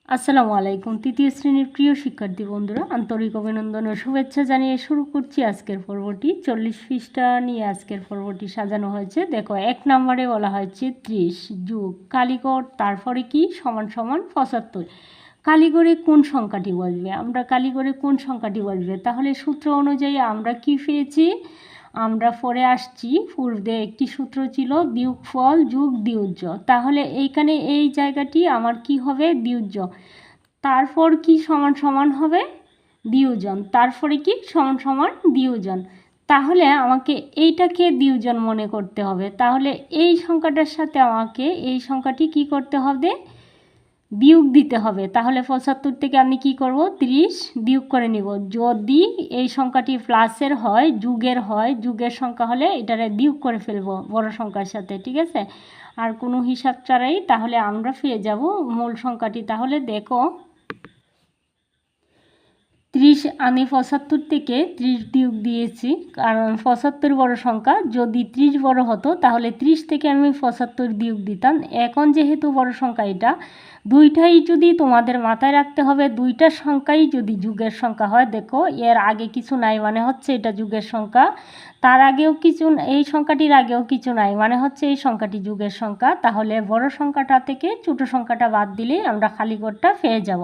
আসসালামু আলাইকুম। তৃতীয় শ্রেণীর প্রিয় শিক্ষার্থী বন্ধুরা, আন্তরিক অভিনন্দন ও শুভেচ্ছা জানিয়ে শুরু করছি আজকের পর্বটি। 40 পৃষ্ঠা নিয়ে আজকের পর্বটি সাজানো হয়েছে। দেখো, 1 নম্বরে বলা হয়েছে 30 যোগ কালীগড়, তারপরে কি সমান সমান 75। কালীগড়ে কোন সংখ্যাটি বসবে? আমরা কালীগড়ে কোন সংখ্যাটি বসবে? তাহলে সূত্র অনুযায়ী আমরা কি পেয়েছি? আমরা পরে আসছি, পূর্বে একটি সূত্র ছিল বিয়োগফল যোগ বিয়োজ্য। তাহলে এইখানে এই জায়গাটি আমার কি হবে? বিয়োজ্য। তারপর কি সমান সমান হবে? বিয়োজন। তারপরে কি সমান সমান বিয়োজন। তাহলে আমাকে এইটাকে বিয়োজন মনে করতে হবে। তাহলে এই সংখ্যাটার সাথে আমাকে এই সংখ্যাটি কি করতে হবে? বিয়োগ দিতে হবে। তাহলে 75 থেকে আমি কি করব? 30 বিয়োগ করে নিব। যদি এই সংখ্যাটি প্লাসের হয়, যুগের সংখ্যা হলে এটারে বিয়োগ করে ফেলব বড় সংখ্যার সাথে, ঠিক আছে? আর কোনো হিসাব ছাড়াই তাহলে আমরা পেয়ে যাব মূল সংখ্যাটি। তাহলে দেখো, 30 আমি 75 থেকে 30 বিয়োগ দিয়েছি, কারণ 75 বড় সংখ্যা। যদি 30 বড় হতো তাহলে 30 থেকে আমি 75 বিয়োগ দিতাম। এখন যেহেতু বড় সংখ্যা এটা, দুইটাই যদি তোমাদের মাথায় রাখতে হবে, দুইটা সংখ্যাই যদি যুগের সংখ্যা হয়, দেখো এর আগে কিছু নাই মানে হচ্ছে এটা যুগের সংখ্যা, তার আগেও কিছু, এই সংখ্যাটির আগেও কিছু নাই মানে হচ্ছে এই সংখ্যাটি যুগের সংখ্যা। তাহলে বড় সংখ্যাটা থেকে ছোট সংখ্যাটা বাদ দিলেই আমরা খালি ঘরটা পেয়ে যাব।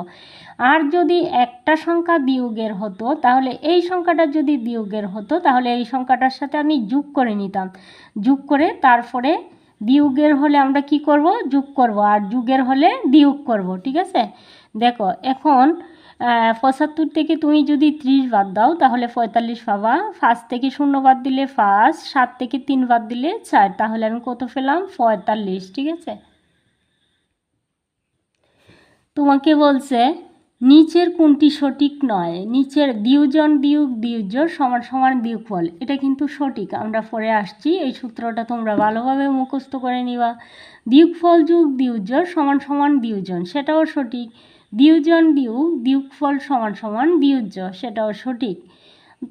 আর যদি একটা সংখ্যা বিয়োগের হতো, তাহলে এই সংখ্যাটা যদি বিয়োগের হতো তাহলে এই সংখ্যাটার সাথে আমি যোগ করে নিতাম। যোগ করে তারপরে বিয়োগের হলে আমরা কি করব? যোগ করব, আর যোগের হলে বিয়োগ করব, ঠিক আছে? দেখো, এখন 75 থেকে তুমি যদি 30 বাদ দাও তাহলে 45 পাবা। 5 থেকে 0 বাদ দিলে 5, 7 থেকে 3 বাদ দিলে 4, তাহলে আমি কত পেলাম? 45, ঠিক আছে? তোমাকে বলছে নিচের কোনটি সঠিক নয়? নিচের বিয়োজন বিয়োগ বিয়োজ্য সমান সমান বিয়োগফল, এটা কিন্তু সঠিক। আমরা পরে আসছি, এই সূত্রটা তোমরা ভালোভাবে মুখস্থ করে নিবা। বিয়োগফল যোগ বিয়োজ্য সমান সমান বিয়োজন, সেটাও সঠিক। বিয়োজন বিয়োগ বিয়োগফল সমান সমান বিয়োজ্য, সেটাও সঠিক।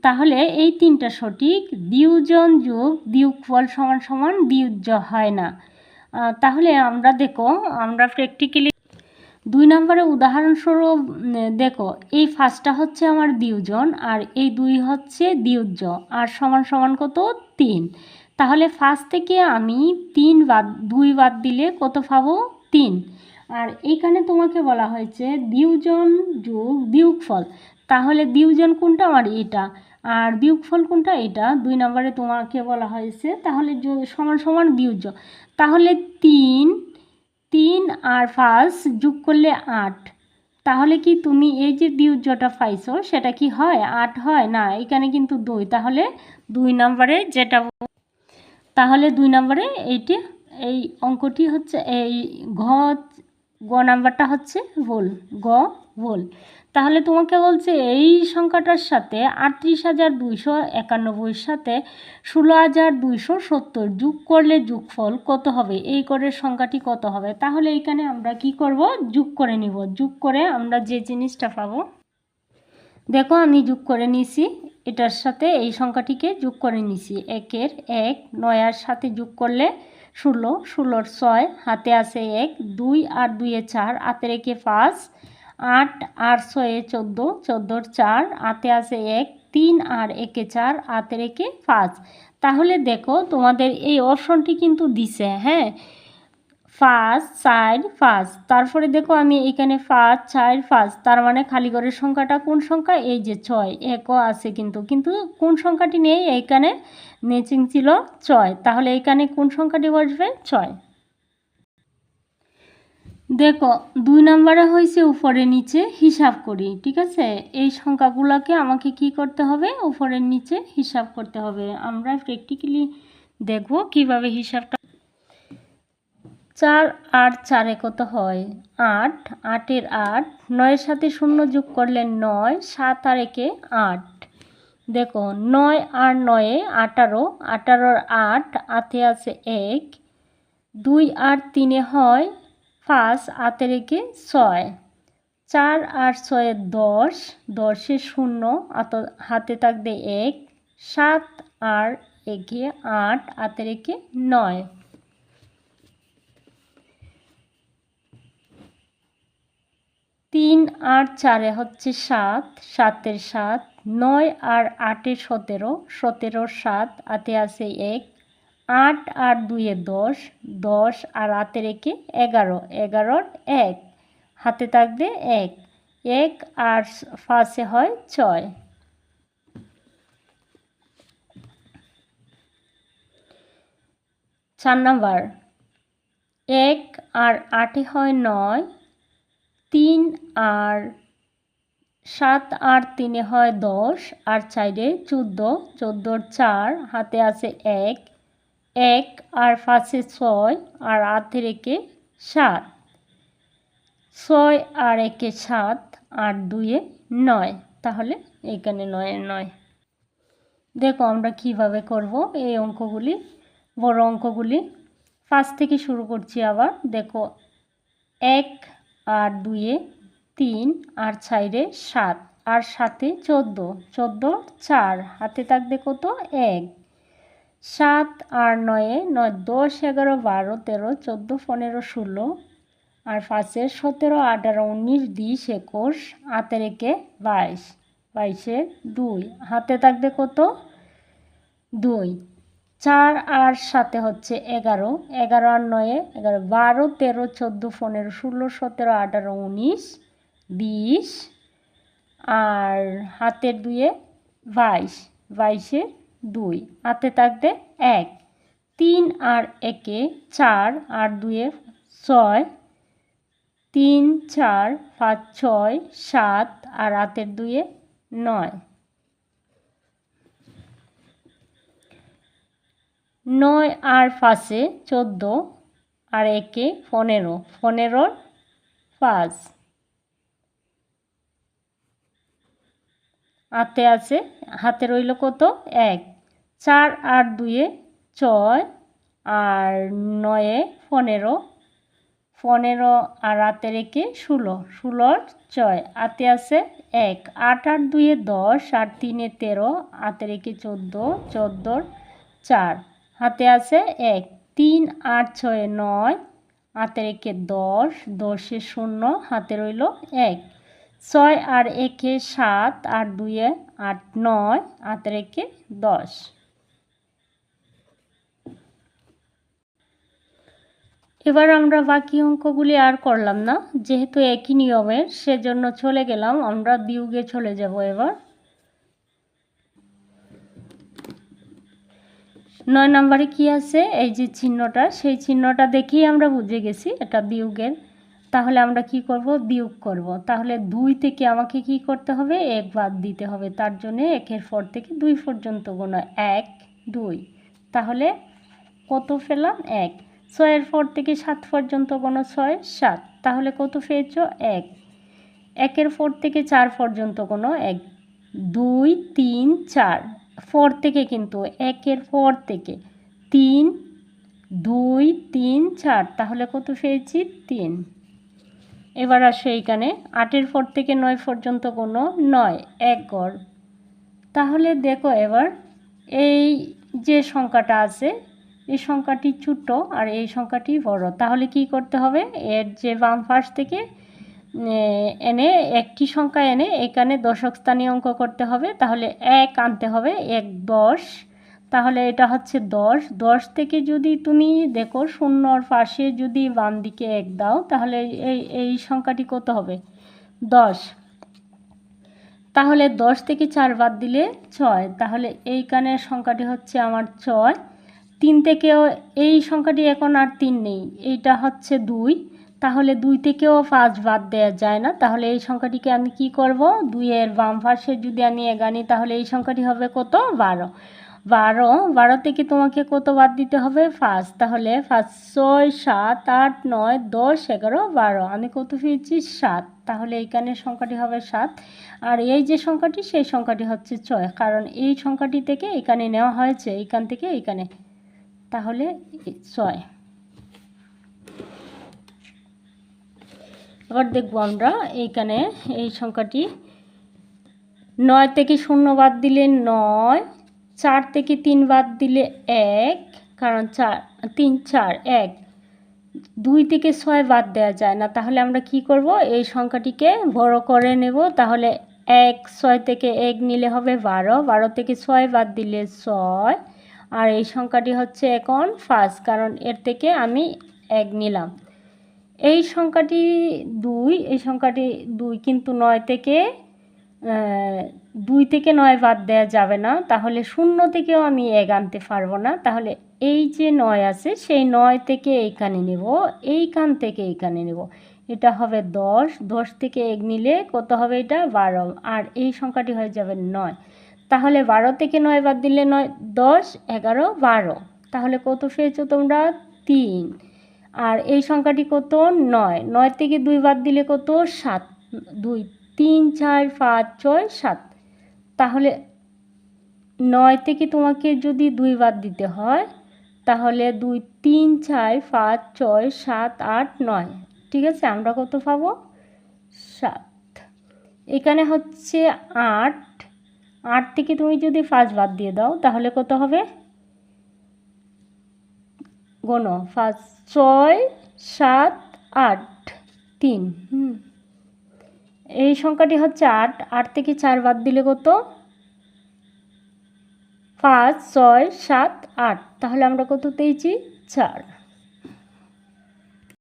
তাহলে এই তিনটা সঠিক। বিয়োজন যোগ বিয়োগফল সমান সমান বিয়োজ্য হয় না। তাহলে আমরা দেখো, আমরা প্র্যাকটিক্যালি 2 নম্বরে উদাহরণস্বরূপ দেখো, এই ফার্স্টটা হচ্ছে আমার বিয়োজন আর এই 2 হচ্ছে বিয়োজ্য, আর সমান সমান কত? 3। তাহলে ফার্স্ট থেকে আমি 2 বাদ দিলে কত পাবো? 3। আর এইখানে তোমাকে বলা হয়েছে বিয়োজন যোগ বিয়োগফল, তাহলে বিয়োজন কোনটা? আমার এটা। আর বিয়োগফল কোনটা? এটা। 2 নম্বরে তোমাকে বলা হয়েছে তাহলে সমান সমান বিয়োজ্য। তাহলে 3 আর 5 যোগ করলে 8। তাহলে কি তুমি এই যে বিয়োজ্যটা পাইছো সেটা কি হয়? 8 হয় না, এখানে কিন্তু 2। তাহলে 2 নম্বরে যেটা, তাহলে 2 নম্বরে এইটি, এই অঙ্কটি হচ্ছে এই গ নাম্বারটা হচ্ছে ভুল, ভুল। তাহলে তোমাকে বলছে এই সংখ্যাটার সাথে 38,291 সাথে 16,270 যোগ করলে যোগফল কত হবে? এই করের সংখ্যাটি কত হবে? তাহলে এইখানে আমরা কি করব? যোগ করে নিব। যোগ করে আমরা যে জিনিসটা পাবো, দেখো আমি যোগ করে নিছি, এটার সাথে এই সংখ্যাটিকে যোগ করে নিছি। 1-এর 1, 9-এর সাথে যোগ করলে 16, 16-র 6, হাতে আছে 1, 2 আর 2-এ 4, হাতের 1-এ 5, 8 আর 6-এ 14, 14-র 4, হাতে আছে 1, 3 আর 1-এ 4, হাতের 1-এ 5। তাহলে দেখো তোমাদের এই অপশনটি কিন্তু দিছে, হ্যাঁ, 5, 4, 5। তারপরে দেখো আমি এখানে 5, 4, 5, তার মানে খালি ঘরের সংখ্যাটা কোন সংখ্যা? এই যে 6, একও আছে কিন্তু কোন সংখ্যাটি নেই? এইখানে ম্যাচিং ছিল 6, তাহলে এইখানে কোন সংখ্যাটি বসবে? 6। দেখো 2 নম্বরে হয়েছে উপরে নিচে হিসাব করি, ঠিক আছে? এই সংখ্যাগুলোকে আমাকে কি করতে হবে? উপরের নিচে হিসাব করতে হবে। আমরা প্র্যাকটিক্যালি দেখব কিভাবে হিসাবটা। 4 আর 4-এ কত হয়? 8, 8-এর 8, 9-এর সাথে 0 যোগ করলে 9, 7 আর 1-এ 8। দেখো 9 আর 9-এ 18, 18-র 8, হাতে আছে 1, 2 আর 3-এ হয় 5, হাতের 1-এ 6, 4 আর 6-এ 10, 10-এ 0, হাতে থাকবে 1, 7 আর 1-এ 8, হাতের 1-এ 9। আর 4 হচ্ছে 7, 7 7, 9 আর 8 17, 17 7, হাতে আছে 1, 8 আর 2 10, 10 আর হাতে 11, 11 1, হাতে থাকবে 1, 1 আর 5 হয় 6। 4 নাম্বার 1 আর 8 হয় 9, 3 আর 7 আর 3 হয় 10, আর 4 14, 14 4, হাতে আছে 1, 1 আর 5 6, আর হাতে 7, 6 আর 1 7, আর 2 9, তাহলে এখানে 9 9। দেখো আমরা কিভাবে করব এই অঙ্কগুলি, বড় অঙ্কগুলি। 5 থেকে শুরু করছি আবার। দেখো 1 আর 2 3, আর 4 7, আর 7 14, 14 4, হাতে থাকবে কত 1, 7 আর 9 9, 10 11 12 13 14 15 16, আর 5 17 18 19 20 21, হাতে 22, 22 2, হাতে থাকবে কত 2, 4 আর 7 হচ্ছে 11, 11 আর 9 11 12 13 14 15 16 17 18 19 20, আর হাতের 2 22, 22 2, হাতে থাকবে 1, 3 আর 1 4, আর 2 6, 3 4 5 6 7, আর হাতের 2 9, 9 আর 5 14, আর 1 15, 15 5, হাতে আছে, হাতে রইল কত 1, 4 আর 2 6, আর 9 15, 15 আর হাতে 16, 16 6, হাতে আছে 1, 8 আর 2 10, আর 3 13, হাতে 14, 14 4, হাতে আছে 1, 3 আর 6 9, হাতে 10, 10 0, হাতে রইল 1, 6 আর 1 7, আর 2 8 9, হাতে 10। এবার আমরা বাকি অঙ্কগুলি আর করলাম না, যেহেতু একই নিয়মের, সেজন্য চলে গেলাম আমরা বিয়োগে চলে যাব। এবার 9 নম্বরে কি আছে, এই যে চিহ্নটা, সেই চিহ্নটা দেখেই আমরা বুঝে গেছি এটা বিয়োগের। তাহলে আমরা কি করব, বিয়োগ করব। তাহলে 2 থেকে আমাকে কি করতে হবে, 1 বাদ দিতে হবে। তার জন্য 1-এর পর থেকে 2 পর্যন্ত গোনা, 1 2, তাহলে কত পেলাম 1। 6-এর পর থেকে 7 পর্যন্ত গোনা, 6 7, তাহলে কত পেয়েছ 1। 1-এর পর থেকে 4 পর্যন্ত গোনা, 1 2 3 4, পর থেকে কিন্তু 1-এর পর থেকে 3 2 3 4, তাহলে কত পেয়েছি 3। এবার আসো এইখানে 8-এর পর থেকে 9 পর্যন্ত কোনো 9 1 গড়। তাহলে দেখো এবার এই যে সংখ্যাটা আছে, এই সংখ্যাটি ছোট আর এই সংখ্যাটি বড়। তাহলে কি করতে হবে, এর যে বাম পাশ থেকে এনে একটি সংখ্যা এনে এখানে দশক স্থানীয় অঙ্ক করতে হবে। তাহলে 1 আনতে হবে, 1 10, তাহলে এটা হচ্ছে 10। 10 থেকে যদি তুমি দেখো শূন্যর পাশে যদি বাম দিকে 1 দাও, তাহলে এই সংখ্যাটি কত হবে 10। তাহলে 10 থেকে 4 বাদ দিলে 6, তাহলে এইখানের সংখ্যাটি হচ্ছে আমার 6। 3 থেকেও এই সংখ্যাটি এখন আর 3 নেই, এইটা হচ্ছে 2, তাহলে 2 থেকেও 5 বাদ দেওয়া যায় না। তাহলে এই সংখ্যাটিকে আমি কি করব, 2-এর বাম পাশে যদি আমি এগানি, তাহলে এই সংখ্যাটি হবে কত 12। 12 থেকে তোমাকে কত বাদ দিতে হবে 5, তাহলে 5 6 7 8 9 10 11 12, আমি কত পেয়েছি 7। তাহলে এইখানের সংখ্যাটি হবে 7। আর এই যে সংখ্যাটি, সেই সংখ্যাটি হচ্ছে 6, কারণ এই সংখ্যাটি থেকে এখানে নেওয়া হয়েছে, এইখান থেকে এইখানে, তাহলে 6। এবার দেখব আমরা এইখানে এই সংখ্যাটি 9 থেকে 0 বাদ দিলে 9, 4 থেকে 3 বাদ দিলে 1, কারণ 4 3 4 1, 2 থেকে 6 বাদ দেওয়া যায় না, তাহলে আমরা কি করব, এই সংখ্যাটিকে বড় করে নেব। তাহলে 1 6 থেকে 1 নিলে হবে 12, 12 থেকে 6 বাদ দিলে 6, আর এই সংখ্যাটি হচ্ছে এখন 5, কারণ এর থেকে আমি 1 নিলাম। এই সংখ্যাটি 2, এই সংখ্যাটি 2, কিন্তু 9 থেকে 9 বাদ দেওয়া যাবে না, তাহলে 0 থেকেও আমি 1 আনতে পারবো না। তাহলে এই যে 9 আছে সেই 9 থেকে এইখানে নেব, এইখান থেকে এইখানে নেব, এটা হবে 10, 10 থেকে 1 নিলে কত হবে, এটা 12, আর এই সংখ্যাটি হয়ে যাবে 9। তাহলে 12 থেকে 9 বাদ দিলে 9, 10, 11, 12, তাহলে কত পেয়েছো তোমরা, 3। আর এই সংখ্যাটি কত, 9, 9 থেকে 2 বাদ দিলে কত, 7, 2, 3, 4, 5, 6, 7, তাহলে 9 থেকে তোমাকে যদি 2 বাদ দিতে হয়, তাহলে 2, 3, 4, 5, 6, 7, 8, 9, ঠিক আছে, আমরা কত পাবো, 7। এখানে হচ্ছে 8, 8 থেকে তুমি যদি 5 বাদ দিয়ে দাও তাহলে কত হবে, গোনো, 5, 6, 7, 8, 3, এই সংখ্যাটি হচ্ছে 8, 8 থেকে 4 বাদ দিলে কত, 5, 6, 7, 8, তাহলে আমরা কত পেয়েছি, 4।